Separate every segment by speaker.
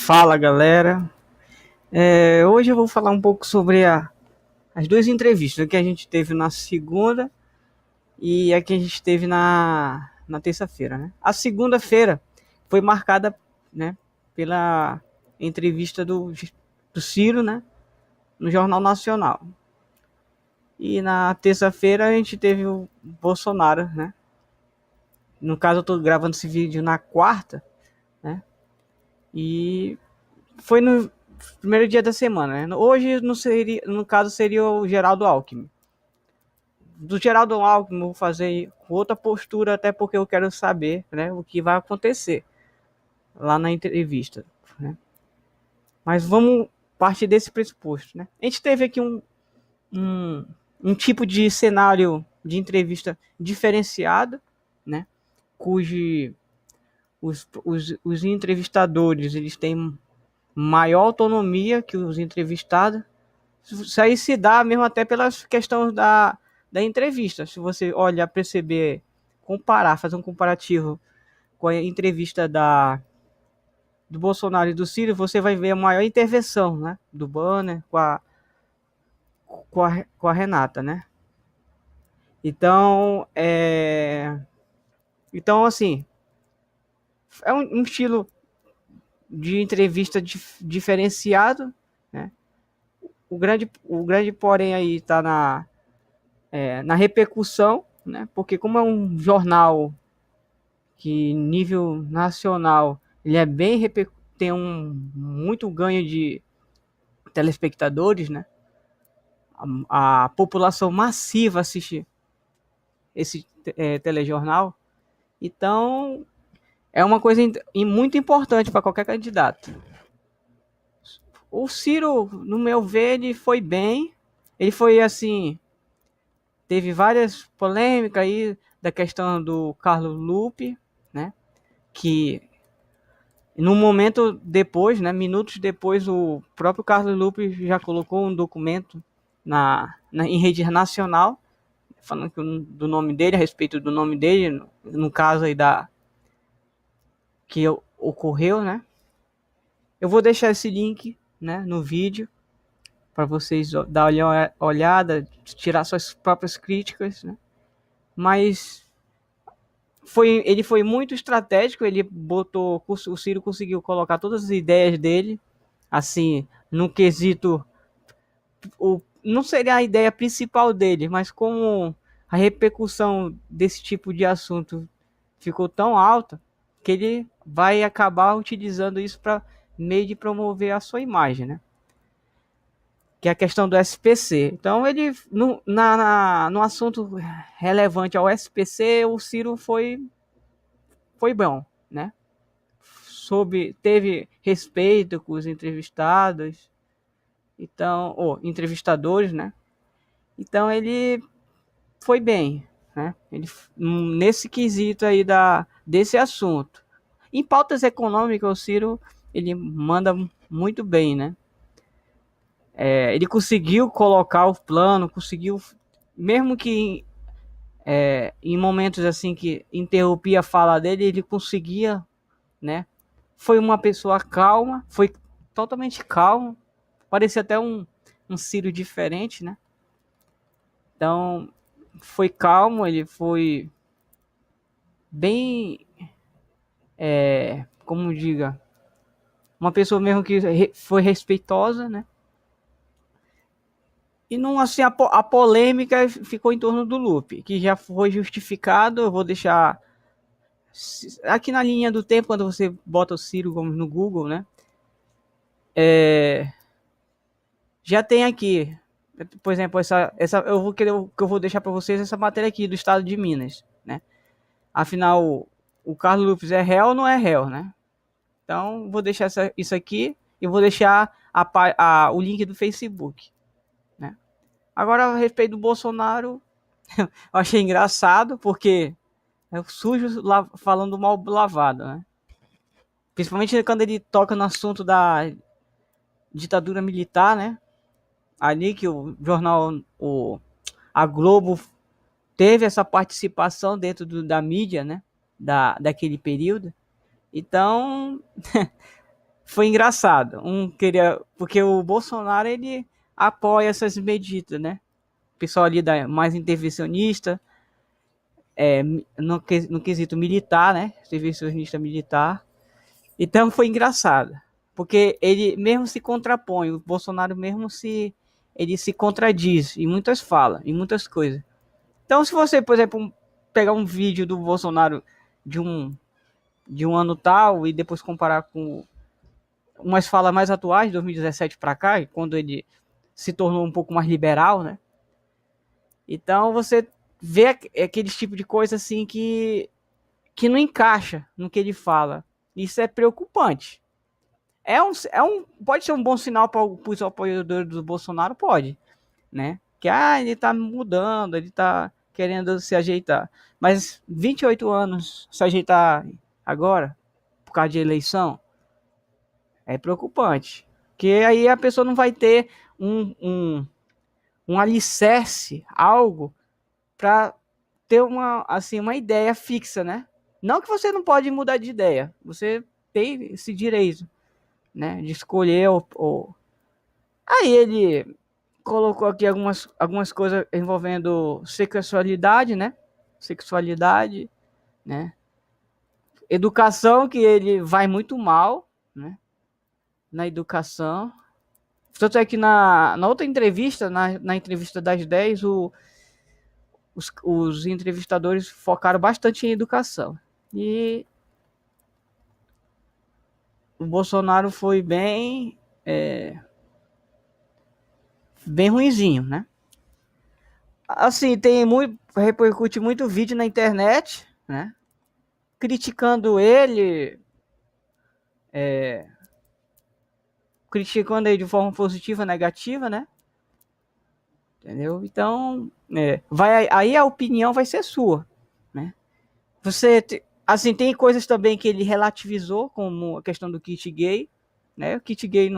Speaker 1: Fala, galera. Hoje eu vou falar um pouco sobre as duas entrevistas que a gente teve na segunda e a que a gente teve na terça-feira, né? A segunda-feira foi marcada, né, pela entrevista do Ciro, né, no Jornal Nacional. E na terça-feira a gente teve o Bolsonaro, né? No caso, eu tô gravando esse vídeo na quarta, né? E foi no primeiro dia da semana, né? Hoje, não seria, no caso, seria o Geraldo Alckmin. Do Geraldo Alckmin, vou fazer outra postura, até porque eu quero saber, né, o que vai acontecer lá na entrevista, né? Mas vamos partir desse pressuposto, né? A gente teve aqui um, um tipo de cenário de entrevista diferenciado, né? Cujo os entrevistadores eles têm maior autonomia que os entrevistados. Isso aí se dá mesmo até pelas questões da entrevista. Se você olhar, perceber, comparar, fazer um comparativo com a entrevista do Bolsonaro e do Ciro, você vai ver a maior intervenção, né, do Banner com a Renata, né? Então, então assim, é um estilo de entrevista diferenciado, né? O grande porém aí está na repercussão, né? Porque como é um jornal que nível nacional ele é bem tem muito ganho de telespectadores, né? A população massiva assiste esse telejornal, então é uma coisa muito importante para qualquer candidato. O Ciro, no meu ver, ele foi bem, ele foi assim, teve várias polêmicas aí da questão do Carlos Lupe, né? Que no momento depois, né, minutos depois, o próprio Carlos Lupe já colocou um documento em rede nacional, falando do nome dele, a respeito do nome dele, no caso aí que ocorreu, né? Eu vou deixar esse link, né, no vídeo para vocês dar uma olhada, tirar suas próprias críticas, né? Mas ele foi muito estratégico, ele botou, o Ciro conseguiu colocar todas as ideias dele, assim, no quesito, não seria a ideia principal dele, mas como a repercussão desse tipo de assunto ficou tão alta, que ele vai acabar utilizando isso para meio de promover a sua imagem, né? Que é a questão do SPC. Então, ele, no assunto relevante ao SPC, o Ciro foi bom, né? Teve respeito com os entrevistados, então, entrevistadores, né? Então ele foi bem, né? Ele nesse quesito aí desse assunto. Em pautas econômicas, o Ciro ele manda muito bem, né? Ele conseguiu colocar o plano, conseguiu, mesmo que em momentos assim que interrompia a fala dele, ele conseguia, né? Foi uma pessoa calma, foi totalmente calmo, parecia até um Ciro diferente, né? Então, foi calmo, ele foi bem, como diga, uma pessoa mesmo que foi respeitosa, né? E não assim a polêmica ficou em torno do Lupe, que já foi justificado. Eu vou deixar aqui na linha do tempo quando você bota o Ciro Gomes no Google, né? Já tem aqui, por exemplo, essa eu vou deixar para vocês essa matéria aqui do estado de Minas, né? Afinal, o Carlos Lupe é réu ou não é réu, né? Então, vou deixar isso aqui e vou deixar o link do Facebook, né? Agora, a respeito do Bolsonaro, eu achei engraçado, porque é sujo falando mal lavado, né? Principalmente quando ele toca no assunto da ditadura militar, né? Ali que o jornal, a Globo teve essa participação dentro da mídia, né? Daquele período. Então, foi engraçado. Um queria, porque o Bolsonaro ele apoia essas medidas, né? O pessoal ali da mais intervencionista, no quesito militar, né? Intervencionista militar. Então foi engraçado, porque ele mesmo se contrapõe, o Bolsonaro mesmo ele se contradiz em muitas falas, em muitas coisas. Então, se você, por exemplo, pegar um vídeo do Bolsonaro de um, de um ano tal e depois comparar com umas falas mais atuais, de 2017 para cá, quando ele se tornou um pouco mais liberal, né? Então você vê aqueles tipo de coisa assim que não encaixa no que ele fala. Isso é preocupante. Pode ser um bom sinal para os apoiadores do Bolsonaro, pode, né? Que ele tá mudando, ele tá querendo se ajeitar. Mas 28 anos se ajeitar agora, por causa de eleição, é preocupante. Porque aí a pessoa não vai ter um alicerce, algo, para ter uma ideia fixa, né? Não que você não pode mudar de ideia, você tem esse direito, né? De escolher Aí ele colocou aqui algumas coisas envolvendo sexualidade, né? Sexualidade, né? Educação, que ele vai muito mal, né? Na educação. Tanto é que na outra entrevista, na entrevista das 10, os entrevistadores focaram bastante em educação. E o Bolsonaro foi bem ruinzinho, né? Assim, repercute muito vídeo na internet, né? Criticando ele, criticando ele de forma positiva, negativa, né? Entendeu? Então, aí a opinião vai ser sua, né? Assim, tem coisas também que ele relativizou, como a questão do kit gay, né? O kit gay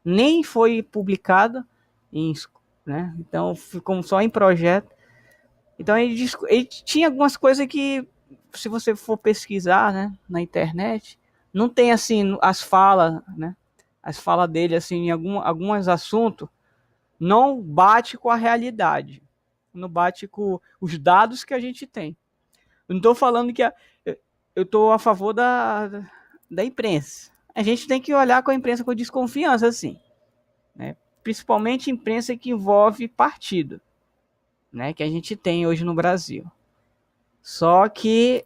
Speaker 1: nem foi publicado, né? Então, ficou só em projeto. Então, ele tinha algumas coisas que, se você for pesquisar, né, na internet, não tem, assim, as falas, né? As falas dele, assim, em alguns assuntos, não bate com a realidade. Não bate com os dados que a gente tem. Eu não estou falando que eu estou a favor da imprensa. A gente tem que olhar com a imprensa com desconfiança, assim, né? Principalmente imprensa que envolve partido, né? Que a gente tem hoje no Brasil. Só que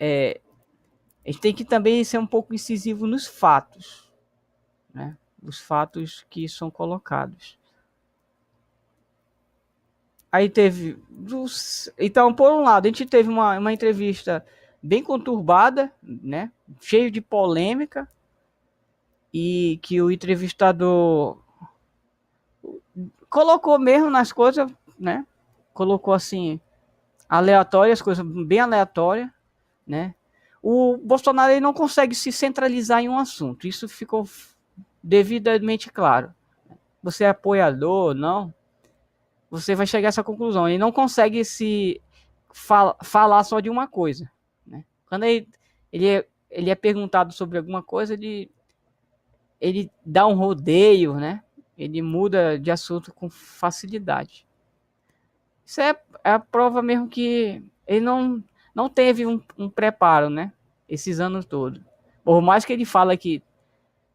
Speaker 1: a gente tem que também ser um pouco incisivo nos fatos, né? Os fatos que são colocados. Aí teve. Então, por um lado, a gente teve uma entrevista bem conturbada, né? Cheio de polêmica, e que o entrevistador colocou mesmo nas coisas, né? Colocou assim, aleatórias, coisas bem aleatórias, né? O Bolsonaro ele não consegue se centralizar em um assunto, isso ficou devidamente claro. Você é apoiador, não? Você vai chegar a essa conclusão. Ele não consegue se falar só de uma coisa, né? Quando ele é perguntado sobre alguma coisa, ele dá um rodeio, né? Ele muda de assunto com facilidade. Isso é a prova mesmo que ele não teve um preparo, né? Esses anos todos. Por mais que ele fala que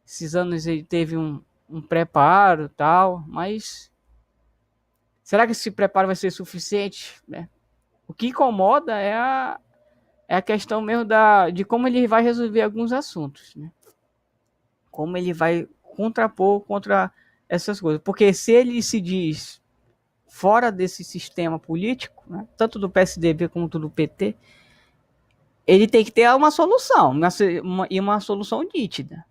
Speaker 1: esses anos ele teve um preparo tal, mas será que esse preparo vai ser suficiente, né? O que incomoda é a questão mesmo de como ele vai resolver alguns assuntos, né? Como ele vai contrapor contra essas coisas. Porque se ele se diz fora desse sistema político, né, tanto do PSDB como do PT, ele tem que ter uma solução, uma solução nítida.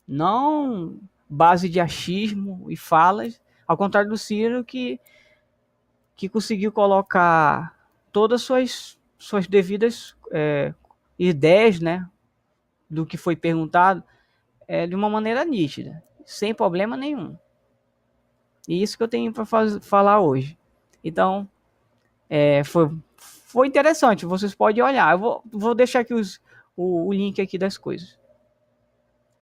Speaker 1: Não base de achismo e falas, ao contrário do Ciro, que conseguiu colocar todas suas devidas ideias, né, do que foi perguntado, de uma maneira nítida, sem problema nenhum. E isso que eu tenho para falar hoje. Então, foi interessante, vocês podem olhar. Eu vou deixar aqui o link aqui das coisas.